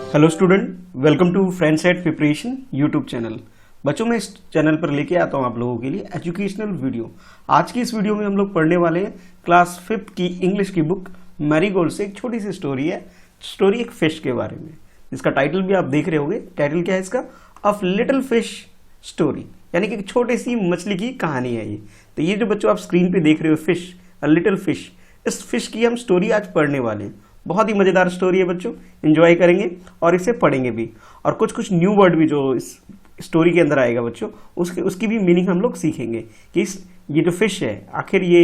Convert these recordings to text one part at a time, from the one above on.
Hello student, welcome to friends at preparation YouTube channel. बच्चों, मैं इस चैनल पर लेके आता हूं आप लोगों के लिए एजुकेशनल वीडियो। आज की इस वीडियो में हम लोग पढ़ने वाले हैं क्लास 5 की इंग्लिश की बुक मैरीगोल्ड से एक छोटी सी स्टोरी है। स्टोरी एक फिश के बारे में, इसका टाइटल भी आप देख रहे होंगे। टाइटल क्या है इसका? ऑफ लिटिल फिश स्टोरी, यानी कि एक छोटी सी मछली की कहानी है ये। तो ये जो बच्चों आप स्क्रीन पे देख रहे हो फिश, अ लिटिल फिश, इस फिश की हम स्टोरी आज पढ़ने वाले हैं। बहुत ही मजेदार स्टोरी है बच्चों, एंजॉय करेंगे और इसे पढ़ेंगे भी। और कुछ कुछ न्यू वर्ड भी जो इस स्टोरी के अंदर आएगा बच्चों, उसकी भी मीनिंग हम लोग सीखेंगे कि ये जो फिश है आखिर ये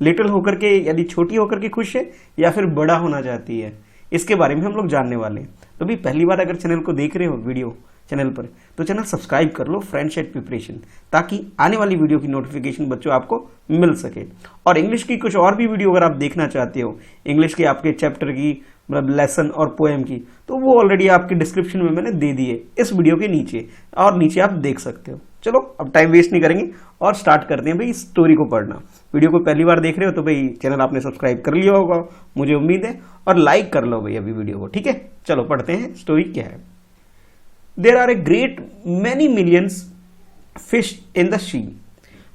लिटिल होकर के यानी छोटी होकर के खुश है या फिर बड़ा होना चाहती है, इसके बारे में हम लोग जानने वाले हैं। तो भी पहली बार अगर चैनल को देख रहे हो वीडियो चैनल पर, तो चैनल सब्सक्राइब कर लो फ्रेंड्स एट प्रिपरेशन, ताकि आने वाली वीडियो की नोटिफिकेशन बच्चों आपको मिल सके। और इंग्लिश की कुछ और भी वीडियो अगर आप देखना चाहते हो, इंग्लिश के आपके चैप्टर की मतलब लेसन और पोएम की, तो वो ऑलरेडी आपके डिस्क्रिप्शन में मैंने दे दिए इस वीडियो के नीचे, और नीचे आप देख सकते हो। चलो अब टाइम वेस्ट नहीं करेंगे और स्टार्ट करते हैं भाई स्टोरी को पढ़ना। वीडियो को पहली बार देख रहे हो तो भाई चैनल आपने सब्सक्राइब कर लिया होगा, मुझे उम्मीद है, और लाइक कर लो भाई अभी वीडियो को, ठीक है। चलो पढ़ते हैं स्टोरी क्या है। There are a great many millions fish in the sea।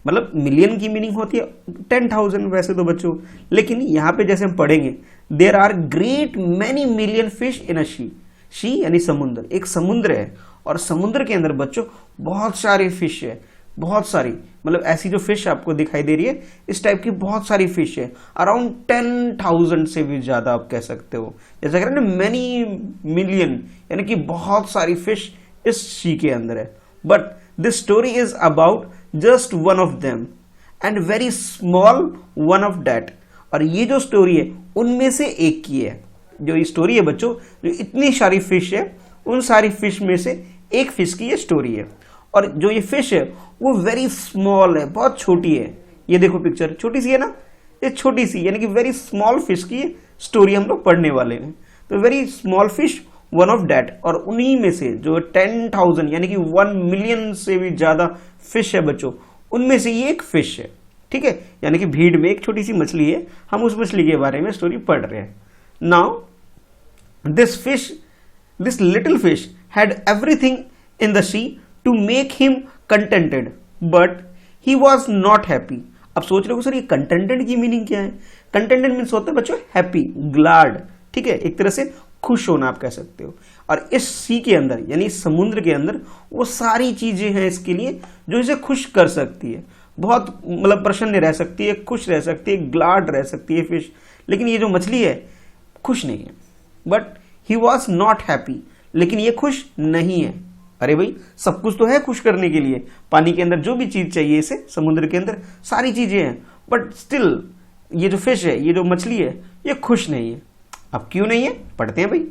मतलब मिलियन की मीनिंग होती है 10,000 वैसे तो बच्चों, लेकिन यहां पे जैसे हम पढ़ेंगे there are great many million fish in a sea. Sea यानी समुद्र, एक समुद्र है और समुद्र के अंदर बच्चों बहुत सारी फिश है, बहुत सारी। मतलब ऐसी जो फिश आपको दिखाई दे रही है इस टाइप की बहुत सारी फिश है, अराउंड 10,000 से भी ज्यादा आप कह सकते हो। जैसा कह रहे हैं ना मैनी मिलियन, यानी कि बहुत सारी फिश इस सी के अंदर है। But this story is about just one of them and very small one of that. और ये जो स्टोरी है उनमें से एक की है। जो ये स्टोरी है बच्चों, जो इतनी सारी फिश है उन सारी फिश में से एक फिश की ये स्टोरी है। और जो ये फिश है वो वेरी स्मॉल है, बहुत छोटी है। ये देखो पिक्चर छोटी सी है ना, ये छोटी सी यानी कि वेरी स्मॉल फिश की स्टोरी हम लोग पढ़ने वाले हैं। तो very small fish one of that, और उन्हीं में से जो 10,000 यानी कि 1 मिलियन से भी ज्यादा फिश है बच्चों, उनमें से ये एक फिश है, ठीक है। यानी कि भीड़ में एक छोटी सी मछली है, हम उस मछली के बारे में स्टोरी पढ़ रहे हैं। Now this little fish had everything in the sea to make him contented, but he was not happy। अब सोच रहे हो सर ये contented की मीनिंग क्या है? contented मीन्स होता है बच्चों happy, glad, ठीक है, एक तरह से खुश होना आप कह सकते हो। और इस सी के अंदर यानी समुद्र के अंदर वो सारी चीजें हैं इसके लिए जो इसे खुश कर सकती है। बहुत मतलब प्रसन्न रह सकती है, खुश रह सकती है, ग्लाड रह सकती है फिश। लेकिन ये जो मछली है खुश नहीं है। But he was not happy, लेकिन ये खुश नहीं है। अरे भाई सब कुछ तो है खुश करने के लिए, पानी के अंदर जो भी चीज चाहिए इसे, समुद्र के अंदर सारी चीजें हैं, बट स्टिल ये जो फिश है, ये जो मछली है, ये खुश नहीं है। अब क्यों नहीं है पढ़ते हैं भाई।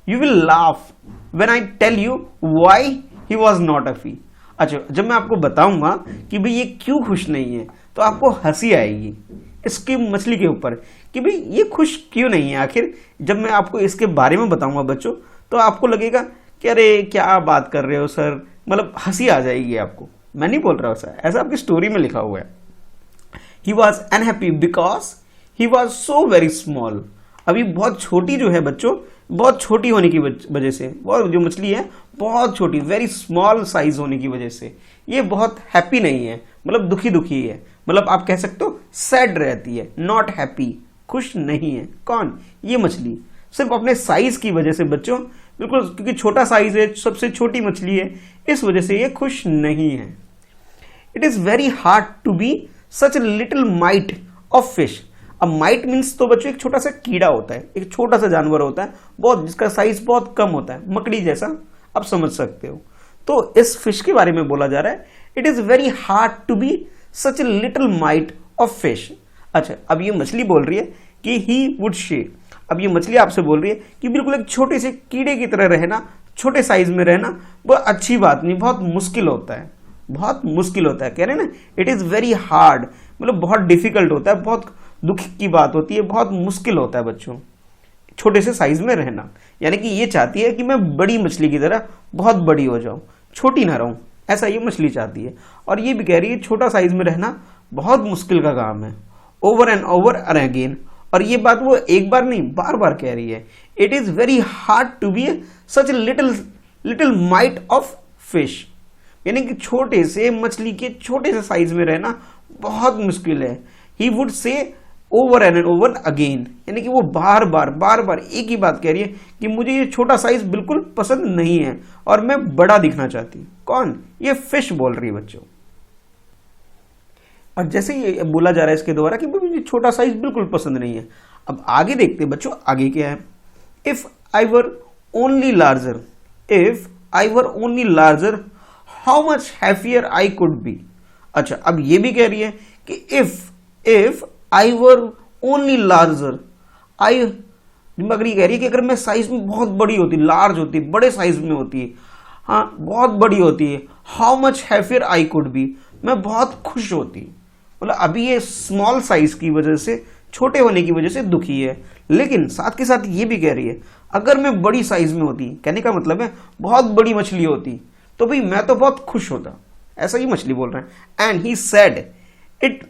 You will laugh when I tell you why he was not happy. अच्छा, जब मैं आपको बताऊंगा कि भाई ये क्यों खुश नहीं है तो आपको हंसी आएगी इसकी मछली के ऊपर कि भाई ये खुश क्यों नहीं है। आखिर जब मैं आपको इसके बारे में बताऊंगा बच्चों, तो आपको लगेगा कि अरे क्या बात कर रहे हो सर, मतलब हंसी आ जाएगी आपको। मैं नहीं बोल रहा हूं सर, ऐसा आपकी स्टोरी में लिखा हुआ है। He was unhappy because he was so very small. अभी बहुत छोटी जो है बच्चों, बहुत छोटी होने की वजह से, बहुत जो मछली है बहुत छोटी, वेरी स्मॉल साइज होने की वजह से ये बहुत हैप्पी नहीं है, मतलब दुखी दुखी है। मतलब आप कह सकते हो सैड रहती है, नॉट हैप्पी, खुश नहीं है। कौन? ये मछली, सिर्फ अपने साइज की वजह से बच्चों, बिल्कुल, क्योंकि छोटा साइज है, सबसे छोटी मछली है, इस वजह से ये खुश नहीं है। It is very hard to be such little mite of fish. अब माइट मीन्स तो बच्चों एक छोटा सा कीड़ा होता है, एक छोटा सा जानवर होता है, बहुत, जिसका साइज बहुत कम होता है, मकड़ी जैसा, आप समझ सकते हो। तो इस फिश के बारे में बोला जा रहा है, it is very hard to be such little mite of fish. अच्छा, अब ये मछली बोल रही है कि ही वुड शे। अब ये मछली आपसे बोल रही है कि बिल्कुल एक छोटे से कीड़े की तरह रहना, छोटे साइज में रहना, वो अच्छी बात नहीं, बहुत मुश्किल होता है, बहुत मुश्किल होता है। कह रहे हैं ना, इट इज वेरी हार्ड, मतलब बहुत डिफिकल्ट होता है, बहुत दुख की बात होती है, बहुत मुश्किल होता है बच्चों छोटे से साइज में रहना। यानी कि ये चाहती है कि मैं बड़ी मछली की तरह बहुत बड़ी हो जाऊं, छोटी ना रहूं, ऐसा ये मछली चाहती है। और ये भी कह रही है छोटा साइज में रहना बहुत मुश्किल का काम है, ओवर एंड ओवर अगेन। और ये बात वो एक बार नहीं बार बार कह रही है, it is very hard to be such little mite of fish, यानी कि छोटे से मछली के छोटे से साइज में रहना बहुत मुश्किल है। He would say over and over again, यानी कि वो बार बार एक ही बात कह रही है कि मुझे ये छोटा साइज बिल्कुल पसंद नहीं है और मैं बड़ा दिखना चाहती हूँ। कौन? ये फिश बोल रही है बच्चों। और जैसे ये बोला जा रहा है इसके द्वारा कि मुझे छोटा साइज बिल्कुल पसंद नहीं है। अब आगे देखते हैं बच्चों, आगे क्या है। If I were only larger, if I were only larger how much happier I could be. अच्छा, अब ये भी कह रही है कि if I were only larger, मगर ये कह रही है कि अगर मैं साइज में बहुत बड़ी होती, लार्ज होती, बड़े साइज में होती, हाँ बहुत बड़ी होती है, how much happier I could be, मैं बहुत खुश होती। मतलब अभी ये स्मॉल साइज की वजह से, छोटे होने की वजह से दुखी है, लेकिन साथ के साथ ये भी कह रही है अगर मैं बड़ी साइज में होती, कहने का मतलब है बहुत बड़ी मछली होती, तो भाई मैं तो बहुत खुश होता। ऐसा ही मछली बोल रहा है। And he said it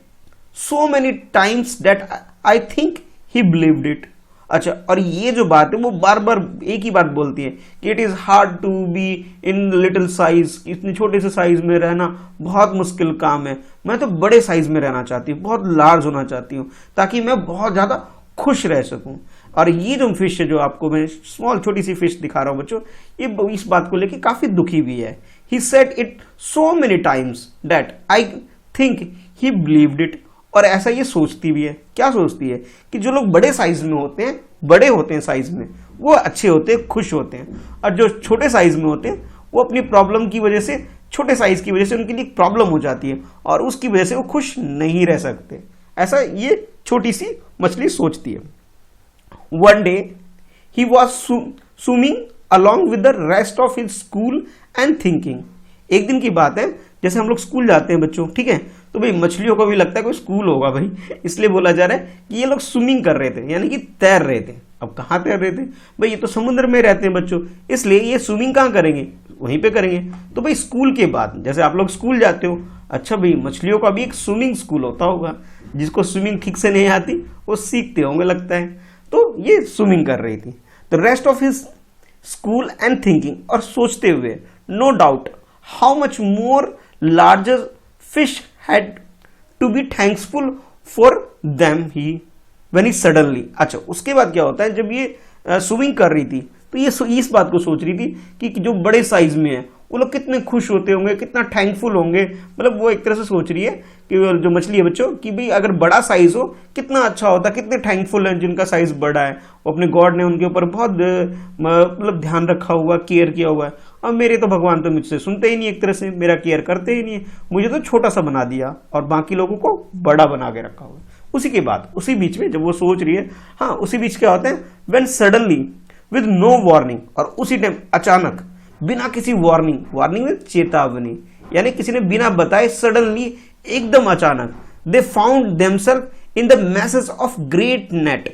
so many times that I think he believed it. अच्छा, और ये जो बात है वो बार बार एक ही बात बोलती है कि it is hard to be in little size, इतने छोटे से साइज में रहना बहुत मुश्किल काम है, मैं तो बड़े साइज में रहना चाहती हूँ, बहुत लार्ज होना चाहती हूँ ताकि मैं बहुत ज्यादा खुश रह सकूं। और ये जो फिश है, जो आपको मैं स्मॉल छोटी सी फिश दिखा रहा हूं बच्चों, ये इस बात को लेके काफी दुखी भी है। He said it so many times that I think he believed it. और ऐसा ये सोचती भी है। क्या सोचती है? कि जो लोग बड़े साइज में होते हैं, बड़े होते हैं साइज में, वो अच्छे होते हैं, खुश होते हैं, और जो छोटे साइज में होते हैं वो अपनी प्रॉब्लम की वजह से, छोटे साइज की वजह से उनके लिए प्रॉब्लम हो जाती है और उसकी वजह से वो खुश नहीं रह सकते। ऐसा ये छोटी सी मछली सोचती है। One day he was swimming along with the rest of his school and thinking. एक दिन की बात है, जैसे हम लोग स्कूल जाते हैं बच्चों, ठीक है, तो भाई मछलियों को भी लगता है कोई स्कूल होगा भाई, इसलिए बोला जा रहा है कि ये लोग स्विमिंग कर रहे थे, यानी कि तैर रहे थे। अब कहाँ तैर रहे थे भाई? ये तो समुद्र में रहते हैं बच्चों, इसलिए ये स्विमिंग कहाँ करेंगे? वहीं पे करेंगे। तो भाई स्कूल के बाद, जैसे आप लोग स्कूल जाते हो, अच्छा भाई मछलियों का भी एक स्विमिंग स्कूल होता होगा, जिसको स्विमिंग ठीक से नहीं आती वो सीखते होंगे लगता है। तो ये स्विमिंग कर रही थी। The rest of his school and thinking, और सोचते हुए, no doubt how much more larger fish had to be thankful for them he when he suddenly। अच्छा, उसके बाद क्या होता है, जब ये स्विमिंग कर रही थी तो ये इस बात को सोच रही थी कि जो बड़े साइज में है वो लोग कितने खुश होते होंगे, कितना थैंकफुल होंगे। मतलब वो एक तरह से सोच रही है कि जो मछली है बच्चों, कि भाई अगर बड़ा साइज हो कितना अच्छा होता, कितने थैंकफुल हैं जिनका साइज बड़ा है, वो अपने गॉड ने उनके ऊपर बहुत मतलब ध्यान रखा हुआ, केयर किया हुआ है। और मेरे तो भगवान तो मुझसे सुनते ही नहीं, एक तरह से मेरा केयर करते ही नहीं है, मुझे तो छोटा सा बना दिया और बाकी लोगों को बड़ा बना के रखा हुआ है। उसी के बाद, उसी बीच में जब वो सोच रही है, हाँ उसी बीच क्या होता है, when suddenly with no warning, और उसी टाइम अचानक, बिना किसी वार्निंग में चेतावनी, यानी किसी ने बिना बताए सडनली, एकदम अचानक, they found themselves in the meshes of great net.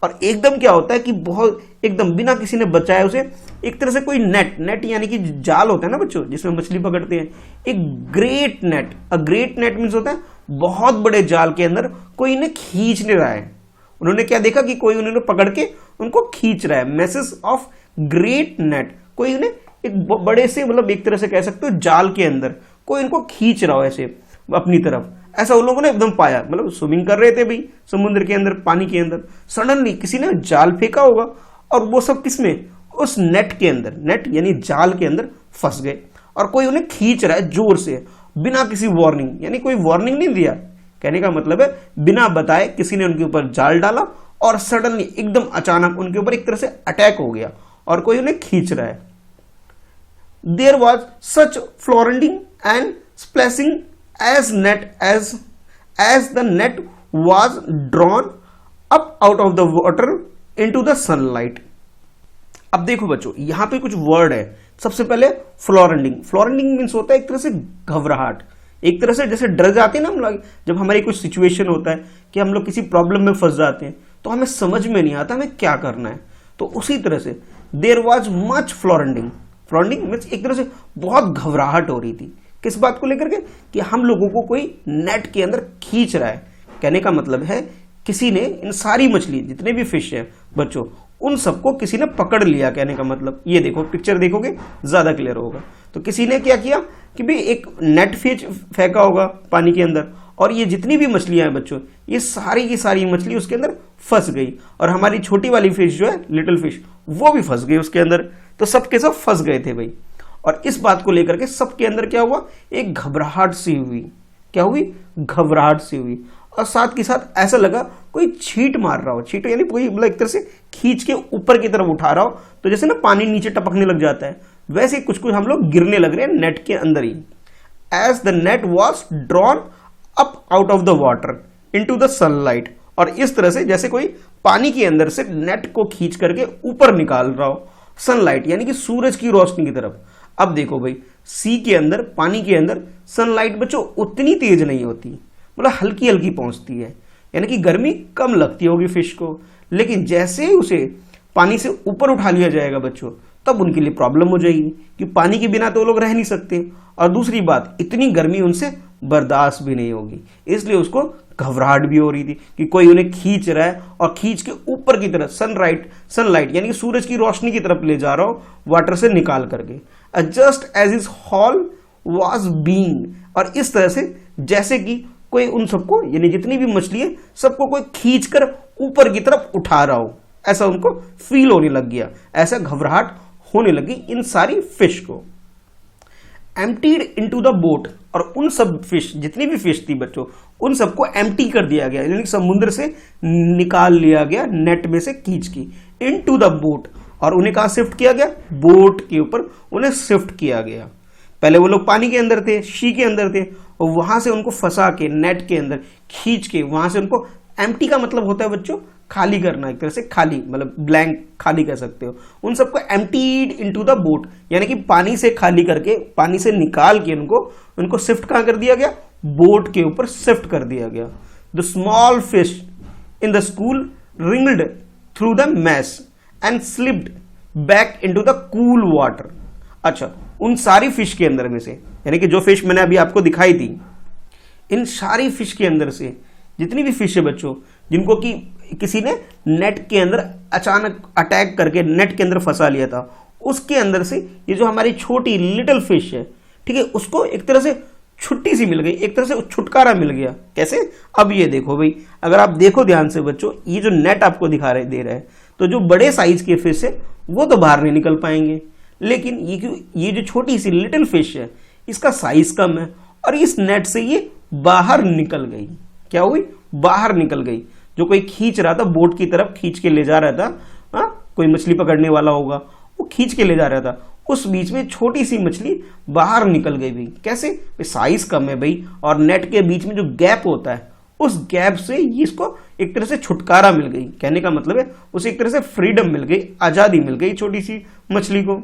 और एकदम क्या होता है कि बहुत एकदम बिना किसी ने बचाया उसे, एक तरह से कोई नेट यानी कि जाल होता है ना बच्चों, जिसमें मछली पकड़ते हैं, एक great net. A great net means होता है बहुत बड़े जाल के अंदर कोई इन्हें खींच नहीं रहा है। उन्होंने क्या देखा कि कोई उन्होंने पकड़ के उनको खींच रहा है। मैसेज ऑफ ग्रेट नेट, कोई उन्हें एक बड़े से, मतलब एक तरह से कह सकते हो जाल के अंदर कोई इनको खींच रहा हो ऐसे अपनी तरफ। ऐसा उन लोगों ने एकदम पाया, मतलब स्विमिंग कर रहे थे भाई समुद्र के अंदर, पानी के अंदर, सडनली किसी ने जाल फेंका होगा और वो सब किसमें, उस नेट के अंदर, नेट यानी जाल के अंदर फंस गए और कोई उन्हें खींच रहा है जोर से, बिना किसी वार्निंग, यानी कोई वार्निंग नहीं दिया। कहने का मतलब है बिना बताए किसी ने उनके ऊपर जाल डाला और सडनली एकदम अचानक उनके ऊपर एक तरह से अटैक हो गया और कोई उन्हें खींच रहा है। There was such floundering and splashing as the net was drawn up out of the water into the sunlight। अब देखो बच्चों, यहां पे कुछ वर्ड है। सबसे पहले फ्लोरिंग मीन्स होता है एक तरह से घबराहट, एक तरह से जैसे डर जाते हैं ना हम लोग, जब हमारी कुछ सिचुएशन होता है कि हम लोग किसी प्रॉब्लम में फंस जाते हैं तो हमें समझ में नहीं आता हमें क्या करना है, तो उसी तरह से there was much floundering means एक तरह से बहुत घबराहट हो रही थी। किस बात को लेकर के, कि हम लोगों को कोई नेट के अंदर खींच रहा है। कहने का मतलब है किसी ने इन सारी मछली, जितने भी फिश हैं बच्चों, उन सबको किसी ने पकड़ लिया। कहने का मतलब ये देखो, पिक्चर देखोगे ज्यादा क्लियर होगा। तो किसी ने क्या किया कि भाई एक नेट फेंका होगा पानी के अंदर, और ये जितनी भी मछलियां हैं बच्चों, ये सारी की सारी मछली उसके अंदर फंस गई, और हमारी छोटी वाली फिश जो है, लिटिल फिश, वो भी फंस गई उसके अंदर। तो सबके सब फंस गए थे भाई। और इस बात को लेकर के सबके अंदर क्या हुआ, एक घबराहट सी हुई। क्या हुई, घबराहट सी हुई। और साथ के साथ ऐसा लगा कोई छींट मार रहा हो। छींट यानी कोई मतलब एक तरह से खींच के ऊपर की तरफ उठा रहा हो। तो जैसे ना पानी नीचे टपकने लग जाता है, वैसे कुछ कुछ हम लोग गिरने लग रहे हैं नेट के अंदर ही। As the net was drawn up out of the water into the sunlight. और इस तरह से जैसे कोई पानी के अंदर से नेट को खींच करके ऊपर निकाल रहा हो, सनलाइट यानी कि सूरज की रोशनी की तरफ। अब देखो भाई, सी के अंदर, पानी के अंदर सनलाइट बच्चों उतनी तेज नहीं होती, मतलब हल्की हल्की पहुंचती है, यानी कि गर्मी कम लगती होगी फिश को। लेकिन जैसे ही उसे पानी से ऊपर उठा लिया जाएगा बच्चों, तब उनके लिए प्रॉब्लम हो जाएगी कि पानी के बिना तो वो लोग रह नहीं सकते, और दूसरी बात इतनी गर्मी उनसे बर्दाश्त भी नहीं होगी। इसलिए उसको घबराहट भी हो रही थी कि कोई उन्हें खींच रहा है और खींच के ऊपर की तरफ सनलाइट यानी कि सूरज की रोशनी की तरफ ले जा रहा हो, वाटर से निकाल करके। Just as is haul was being. और इस तरह से जैसे कि कोई उन सबको, यानी जितनी भी मछली है, सबको कोई खींच कर ऊपर की तरफ उठा रहा हो, ऐसा उनको फील होने लग गया, ऐसा घबराहट होने लगी इन सारी फिश को। Emptied into the boat. और उन सब फिश, जितनी भी फिश थी बच्चों, उन सबको एम्प्टी कर दिया गया, यानी समुद्र से निकाल लिया गया नेट में से खींच के, इनटू द बोट। और उन्हें कहां शिफ्ट किया गया, बोट के ऊपर उन्हें शिफ्ट किया गया। पहले वो लोग पानी के अंदर थे, शी के अंदर थे, और वहां से उनको फंसा के नेट के अंदर खींच के, वहां से उनको, एम्प्टी का मतलब होता है बच्चों खाली करना, एक तरह से खाली, मतलब ब्लैंक खाली कह सकते हो। उन सबको एम्प्टीड इनटू द बोट, यानी कि पानी से खाली करके, पानी से निकाल के उनको शिफ्ट कहां कर दिया गया, बोट के ऊपर शिफ्ट कर दिया गया। The small fish in the school wriggled through the mesh and slipped back into the cool water. अच्छा, उन सारी फिश के अंदर में से, यानी कि जो फिश मैंने अभी आपको दिखाई थी, इन सारी फिश के अंदर से जितनी भी फिश है बच्चों, जिनको कि किसी ने नेट के अंदर अचानक अटैक करके नेट के अंदर फंसा लिया था, उसके अंदर से ये जो हमारी छोटी लिटिल फिश है, ठीक है, उसको एक तरह से छुट्टी सी मिल गई, एक तरह से छुटकारा मिल गया। कैसे, अब ये देखो भाई, अगर आप देखो ध्यान से बच्चों, ये जो नेट आपको दे रहा है, तो जो बड़े साइज के फिश है वो तो बाहर नहीं निकल पाएंगे, लेकिन ये जो छोटी सी लिटिल फिश है, इसका साइज कम है, और इस नेट से ये बाहर निकल गई। क्या हुई, बाहर निकल गई। जो कोई खींच रहा था, बोट की तरफ खींच के ले जा रहा था, कोई मछली पकड़ने वाला होगा, वो खींच के ले जा रहा था, उस बीच में छोटी सी मछली बाहर निकल गई भाई। कैसे, साइज कम है भाई, और नेट के बीच में जो गैप होता है, उस गैप से इसको एक तरह से छुटकारा मिल गई। कहने का मतलब है उसे एक तरह से फ्रीडम मिल गई, आजादी मिल गई छोटी सी मछली को।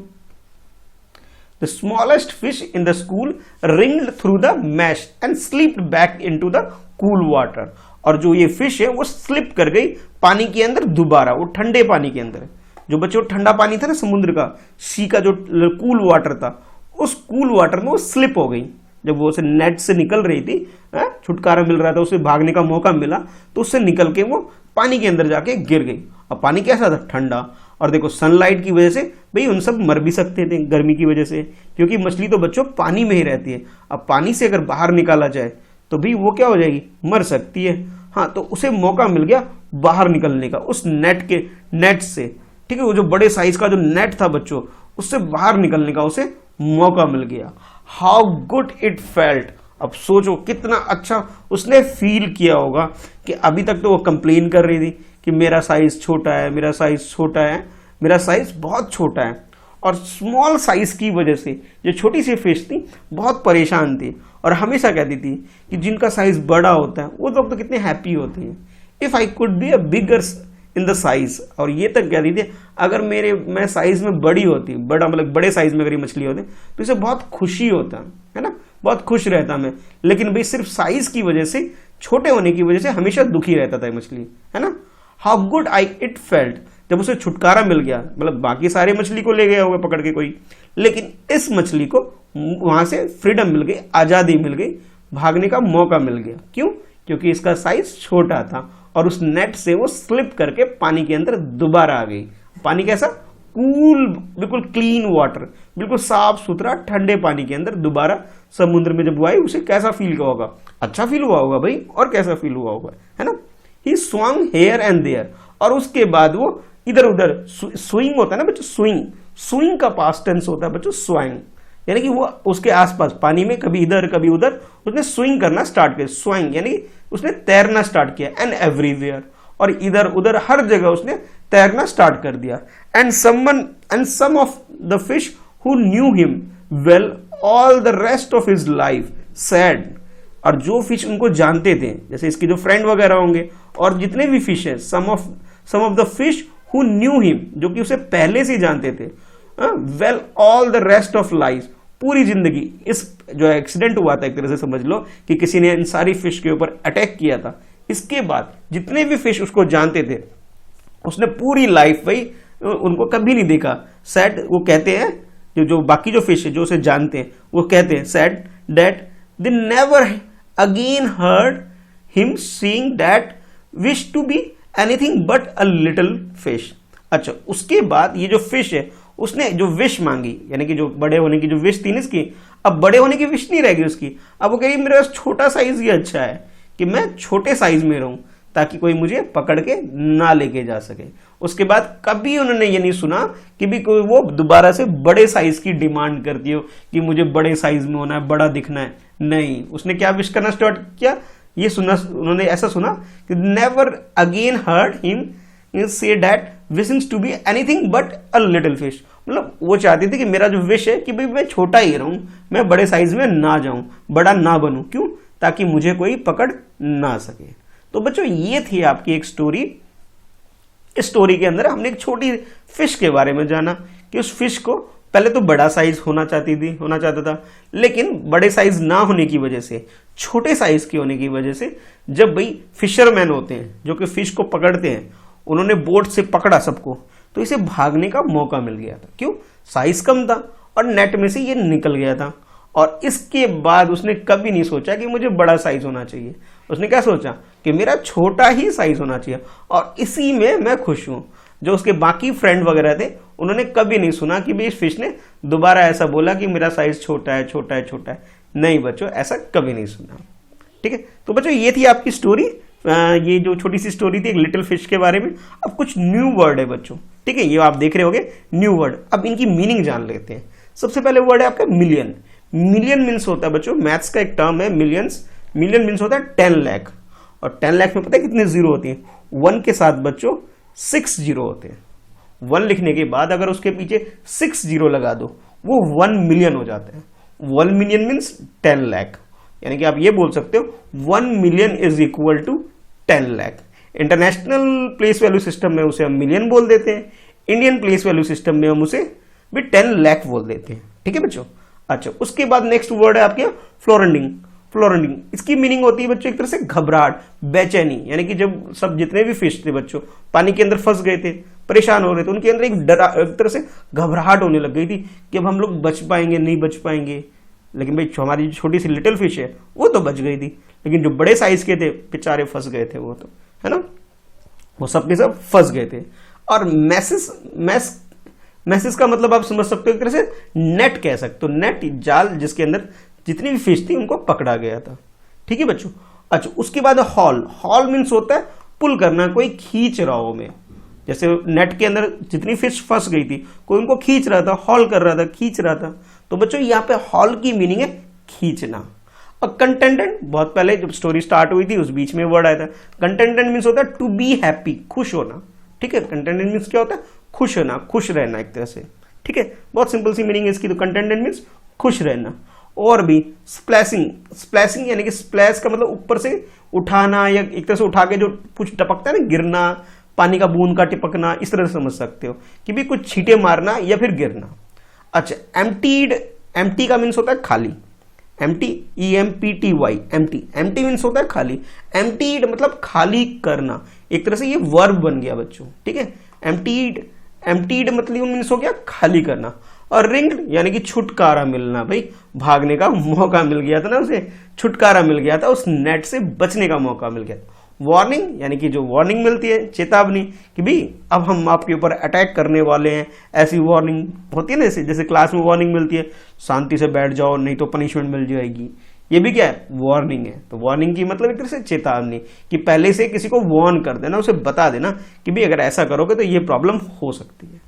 The smallest fish in the school wriggled through the mesh and slipped back into the cool water। और जो ये फिश है वो स्लिप कर गई पानी के अंदर दोबारा, वो ठंडे पानी के अंदर। जो बच्चों ठंडा पानी था ना समुद्र का, सी का जो कूल वाटर था, उस कूल वाटर में वो स्लिप हो गई। जब वो उसे नेट से निकल रही थी, छुटकारा मिल रहा था, उसे भागने का मौका मिला, तो उससे निकल के वो पानी के अंदर जाके गिर गई। और पानी कैसा था, ठंडा। और देखो सनलाइट की वजह से भाई उन सब मर भी सकते थे गर्मी की वजह से, क्योंकि मछली तो बच्चों पानी में ही रहती है। अब पानी से अगर बाहर निकाला जाए तो भी वो क्या हो जाएगी, मर सकती है। हाँ, तो उसे मौका मिल गया बाहर निकलने का उस नेट से, ठीक है। वो जो बड़े साइज का जो नेट था बच्चों, उससे बाहर निकलने का उसे मौका मिल गया। How good it felt. अब सोचो कितना अच्छा उसने फील किया होगा कि अभी तक तो वो कंप्लेन कर रही थी कि मेरा साइज छोटा है, मेरा साइज छोटा है, मेरा साइज बहुत छोटा है। और स्मॉल साइज की वजह से जो छोटी सी फिश थी बहुत परेशान थी, और हमेशा कहती थी कि जिनका साइज बड़ा होता है वो लोग तो कितने हैप्पी होते हैं। If I could be a bigger in the size. और ये तक कहती थी अगर मैं साइज में बड़ी होती, बड़ा मतलब बड़े साइज में अगर ये मछली होती तो इसे बहुत खुशी होता है ना, बहुत खुश रहता मैं। लेकिन भाई सिर्फ साइज की वजह से, छोटे होने की वजह से हमेशा दुखी रहता था मछली, है ना। हाउ गुड इट फेल्ट, जब उसे छुटकारा मिल गया, मतलब बाकी सारे मछली को ले गया होगा पकड़ के कोई, लेकिन इस मछली को वहां से फ्रीडम मिल गई, आजादी मिल गई, भागने का मौका मिल गया। क्यों, क्योंकि इसका साइज छोटा था और उस नेट से वो स्लिप करके पानी के अंदर दोबारा आ गई। पानी कैसा, कूल, बिल्कुल क्लीन वाटर, बिल्कुल साफ सुथरा ठंडे पानी के अंदर दोबारा समुद्र में जब वो आए उसे कैसा फील हुआ होगा, अच्छा फील हुआ होगा भाई, और कैसा फील हुआ होगा, है ना। He swung here and there, और उसके बाद वो इधर उधर, स्विंग होता है ना बच्चों, स्विंग, स्विंग का पास्ट टेंस होता है बच्चों स्वैंग, यानी कि वो उसके आसपास पानी में कभी इधर कभी उधर उसने स्विंग करना स्टार्ट किया, स्वैंग यानी उसने तैरना स्टार्ट किया, एंड एवरीवेयर, और इधर उधर हर जगह उसने तैरना स्टार्ट कर दिया। And some of the fish who knew him well all the rest of his life said, और जो फिश उनको जानते थे, जैसे इसके जो फ्रेंड वगैरह होंगे और जितने भी फिश है, some of the fish who knew him, जो कि उसे पहले से जानते थे, well all the rest of life, पूरी जिंदगी, इस जो एक्सीडेंट हुआ था एक तरह से समझ लो कि किसी ने इन सारी फिश के ऊपर अटैक किया था, इसके बाद जितने भी फिश उसको जानते थे उसने पूरी लाइफ भाई उनको कभी नहीं देखा। सैड, वो कहते हैं जो बाकी जो फिश है जो उसे जानते हैं वो कहते हैं said that they never again heard him saying that wish to be anything but a little fish. अच्छा, उसके बाद ये जो फिश है उसने जो विश मांगी, यानी कि जो बड़े होने की जो विश थी ना इसकी, अब बड़े होने की विश नहीं रहेगी उसकी, अब वो कहेगी मेरे पास छोटा साइज ही अच्छा है कि मैं छोटे साइज में रहूं ताकि कोई मुझे पकड़ के ना लेके जा सके। उसके बाद कभी उन्होंने ये नहीं सुना कि भी कोई वो दोबारा से बड़े साइज की डिमांड करती हो कि मुझे बड़े साइज में होना है, बड़ा दिखना है, नहीं। उसने क्या विश करना स्टार्ट किया, ये सुना, उन्होंने ऐसा सुना कि नेवर अगेन हर्ड हिम से that wishings to be anything but a little fish, मतलब वो चाहती थी कि मेरा जो विश है कि भाई मैं छोटा ही रहूं, मैं बड़े साइज में ना जाऊं, बड़ा ना बनूं, क्यों, ताकि मुझे कोई पकड़ ना सके। तो बच्चों ये थी आपकी एक स्टोरी। इस स्टोरी के अंदर हमने एक छोटी फिश के बारे में जाना कि उस फिश को पहले तो बड़ा साइज होना चाहता था, लेकिन बड़े साइज ना होने की वजह से, छोटे साइज के होने की वजह से, जब भाई फिशरमैन होते हैं जो कि फिश को पकड़ते हैं, उन्होंने बोट से पकड़ा सबको, तो इसे भागने का मौका मिल गया था, क्यों, साइज कम था और नेट में से ये निकल गया था। और इसके बाद उसने कभी नहीं सोचा कि मुझे बड़ा साइज होना चाहिए, उसने क्या सोचा कि मेरा छोटा ही साइज होना चाहिए और इसी में मैं खुश हूं। जो उसके बाकी फ्रेंड वगैरह थे उन्होंने कभी नहीं सुना कि भाई इस फिश ने दोबारा ऐसा बोला कि मेरा साइज छोटा है, छोटा है, छोटा है, नहीं बच्चों, ऐसा कभी नहीं सुना। ठीक है, तो बच्चों ये थी आपकी स्टोरी, ये जो छोटी सी स्टोरी थी एक लिटिल फिश के बारे में। अब कुछ न्यू वर्ड है बच्चों, ठीक है, ये आप देख रहे होगे न्यू वर्ड, अब इनकी मीनिंग जान लेते हैं। सबसे पहले वर्ड है आपका मिलियन। मिलियन मीन्स होता है बच्चों, मैथ्स का एक टर्म है मिलियंस, मिलियन मीन्स होता है 10 लाख, और 10 लाख में पता है कितने जीरो होते हैं, 1 के साथ बच्चों 6 जीरो होते हैं। 1 लिखने के बाद अगर उसके पीछे 6 जीरो लगा दो वो 1 मिलियन हो जाता है। 1 मिलियन मीन्स 10 लाख, यानी कि आप ये बोल सकते हो 1 million is equal to 10 lakh. International place value system में उसे हम मिलियन बोल देते हैं, इंडियन प्लेस वैल्यू सिस्टम में हम उसे भी 10 लाख बोल देते हैं। ठीक है बच्चों। अच्छा, उसके बाद नेक्स्ट वर्ड है आपके फ्लोरेंडिंग। फ्लोरेंडिंग, इसकी मीनिंग होती है बच्चों एक तरह से घबराहट, बेचैनी, यानी कि जब सब जितने भी फिश थे बच्चों पानी के अंदर फंस गए थे, परेशान हो रहे थे, उनके अंदर एक तरह से घबराहट होने लग गई थी कि अब हम लोग बच पाएंगे नहीं बच पाएंगे। लेकिन भाई हमारी जो छोटी सी लिटिल फिश है वो तो बच गई थी, लेकिन जो बड़े साइज के थे बेचारे फंस गए थे, वो तो है ना, वो सब के सब फंस गए थे। और मैसेज का मतलब आप समझ सकते हो एक तरह से नेट कह सकते हो, नेट, जाल जिसके अंदर जितनी भी फिश थी उनको पकड़ा गया था। ठीक है बच्चों। अच्छा, उसके बाद हॉल। हॉल मीन्स होता है पुल करना, कोई खींच रहा हो में, जैसे नेट के अंदर जितनी फिश फंस गई थी कोई उनको खींच रहा था, हॉल कर रहा था, खींच रहा था। तो बच्चों यहाँ पे हॉल की मीनिंग है खींचना। और कंटेंटेंट, बहुत पहले जब स्टोरी स्टार्ट हुई थी उस बीच में वर्ड आया था। कंटेंटेंट मीन्स होता है टू बी हैप्पी, खुश होना। ठीक है, कंटेंटेंट मीन्स क्या होता है, खुश होना, खुश रहना एक तरह से। ठीक है, बहुत सिंपल सी मीनिंग है इसकी। तो कंटेंटेंट मीन्स खुश रहना। और भी स्प्लैशिंग, स्प्लैशिंग यानी कि स्प्लैश का मतलब ऊपर से उठाना, या एक तरह से उठा के जो कुछ टपकता है ना, गिरना, पानी का बूंद का टिपकना, इस तरह से समझ सकते हो कि भी कुछ छींटे मारना या फिर गिरना। अच्छा, एम्प्टीड, एम्प्टी का मीन्स होता है खाली, empty, EMPTY, empty, empty means होता है खाली। एम्प्टीड मतलब खाली करना, एक तरह से ये वर्ब बन गया बच्चों। ठीक है, एम्प्टीड, एम्प्टीड मतलब मीन्स हो गया खाली करना। और रिंग्ड यानी कि छुटकारा मिलना, भाई भागने का मौका मिल गया था ना उसे, छुटकारा मिल गया था, उस नेट से बचने का मौका मिल गया। वार्निंग यानी कि जो वार्निंग मिलती है, चेतावनी कि भाई अब हम आपके ऊपर अटैक करने वाले हैं, ऐसी वार्निंग होती है ना, जैसे क्लास में वार्निंग मिलती है शांति से बैठ जाओ नहीं तो पनिशमेंट मिल जाएगी, ये भी क्या है, वार्निंग है। तो वार्निंग की मतलब एक तरह से चेतावनी कि पहले से किसी को वार्न कर देना, उसे बता देना कि भाई अगर ऐसा करोगे तो ये प्रॉब्लम हो सकती है।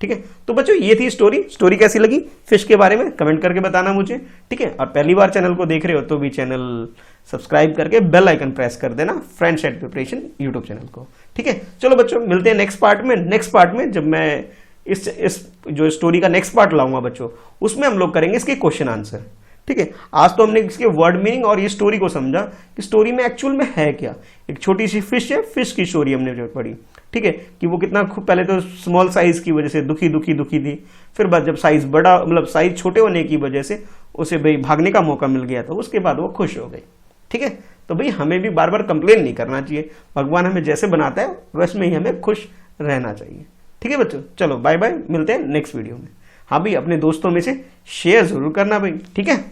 ठीक है, तो बच्चों ये थी स्टोरी कैसी लगी फिश के बारे में कमेंट करके बताना मुझे। ठीक है, और पहली बार चैनल को देख रहे हो तो भी चैनल सब्सक्राइब करके बेल आइकन प्रेस कर देना, friends at preparation YouTube channel को। ठीक है, चलो बच्चों मिलते हैं नेक्स्ट पार्ट में जब मैं इस जो स्टोरी का नेक्स्ट पार्ट लाऊंगा बच्चों, उसमें हम लोग करेंगे इसके क्वेश्चन आंसर। ठीक है, आज तो हमने इसके वर्ड मीनिंग और ये स्टोरी को समझा कि स्टोरी में एक्चुअल में है क्या। एक छोटी सी फिश है, फिश की स्टोरी हमने जो पढ़ी। ठीक है, कि वो कितना पहले तो स्मॉल साइज की वजह से दुखी थी, फिर बाद जब साइज बड़ा मतलब साइज छोटे होने की वजह से उसे भाई भागने का मौका मिल गया, तो उसके बाद वो खुश हो गई। ठीक है, तो भाई हमें भी बार बार कंप्लेन नहीं करना चाहिए, भगवान हमें जैसे बनाता है वैसे में ही हमें खुश रहना चाहिए। ठीक है बच्चों, चलो बाय बाय, मिलते हैं नेक्स्ट वीडियो में। हाँ भाई अपने दोस्तों में से शेयर जरूर करना भाई। ठीक है,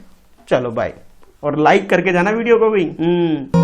चलो बाय, और लाइक करके जाना वीडियो को भाई।